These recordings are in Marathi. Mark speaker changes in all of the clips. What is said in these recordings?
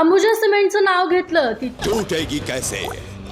Speaker 1: अंबुजा सिमेंटचं नाव घेतलं की
Speaker 2: टूटेगी कैसे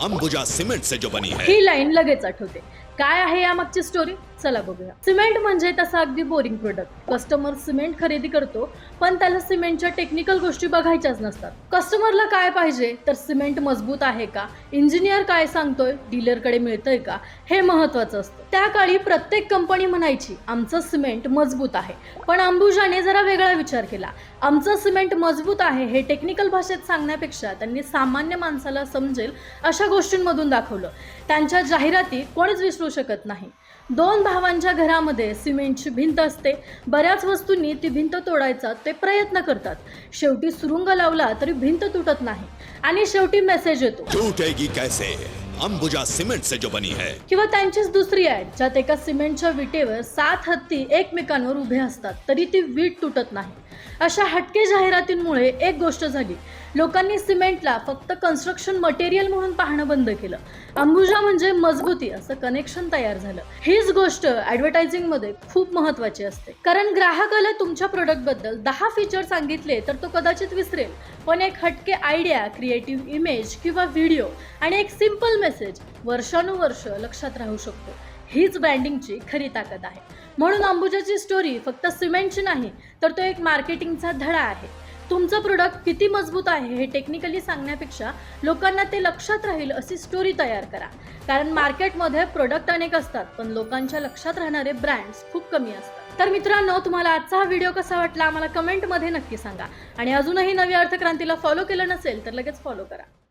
Speaker 2: अंबुजा सीमेंट से जो बनी है।
Speaker 1: ही लाईन लगेच आठवते. काय आहे यामागची स्टोरी, चला बघूया. सिमेंट म्हणजे तसं अगदी बोरिंग प्रोडक्ट. कस्टमर सिमेंट खरेदी करतो, पण त्याला सिमेंटच्या टेक्निकल गोष्टी बघायच्याच नसतात. कस्टमरला काय पाहिजे तर सिमेंट मजबूत आहे का, इंजिनियर काय सांगतोय, डीलरकडे मिळतंय का, हे महत्वाचं असतं. त्या काळी प्रत्येक कंपनी म्हणायची आमचं सिमेंट मजबूत आहे, पण अंबुजाने जरा वेगळा विचार केला. आमचं सिमेंट मजबूत आहे हे टेक्निकल भाषेत सांगण्यापेक्षा त्यांनी सामान्य माणसाला समजेल अशा गोष्टींमधून दाखवलं. त्यांच्या जाहिराती कोणीच विसरू शकत नाही. दोन भावांच्या घरामध्ये सिमेंटची भिंत असते. बऱ्याच वस्तूंनी ती भिंत तोडायचा ते प्रयत्न करतात. शेवटी सुरुंग लावला तरी भिंत तुटत नाही आणि शेवटी मेसेज येतो,
Speaker 2: टूटेगी कैसे अंबुजा सीमेंट से जो बनी है।
Speaker 1: किंवा त्यांचीच दुसरी ॲड ज्यात एका सिमेंटच्या विटेवर 7 हत्ती एकमेकांवर उभे असतात तरी ती वीट तुटत नाही. अशा हटके जाहिरातींमुळे एक गोष्ट झाली, लोकांनी सिमेंटला फक्त कन्स्ट्रक्शन मटेरियल म्हणून पाहणं बंद केलं. अंबुजा म्हणजे मजबूती असं कनेक्शन तयार झालं. हीच गोष्ट ॲडव्हर्टायझिंग मध्ये खूप महत्वाची असते, कारण ग्राहकाला तुमच्या प्रोडक्ट बद्दल 10 फीचर सांगितले तर तो कदाचित विसरेल, पण एक हटके आयडिया, क्रिएटिव्ह इमेज किंवा व्हिडिओ आणि एक सिंपल मेसेज वर्षानुवर्ष लक्षात राहू शकतो. हीच ब्रँडिंगची खरी ताकद आहे. म्हणून अंबुजाची स्टोरी फक्त सिमेंटची नाही, तर तो एक मार्केटिंगचा धडा आहे. तुमचं प्रोडक्ट किती मजबूत आहे हे टेक्निकली सांगण्यापेक्षा लोकांना ते लक्षात राहील अशी स्टोरी तयार करा. कारण मार्केटमध्ये प्रोडक्ट अनेक असतात, पण लोकांच्या लक्षात राहणारे ब्रँड्स खूप कमी असतात. तर मित्रांनो, तुम्हाला आजचा हा व्हिडिओ कसा वाटला आम्हाला कमेंटमध्ये नक्की सांगा. आणि अजूनही नवी अर्थक्रांतीला फॉलो केलं नसेल तर लगेच फॉलो करा.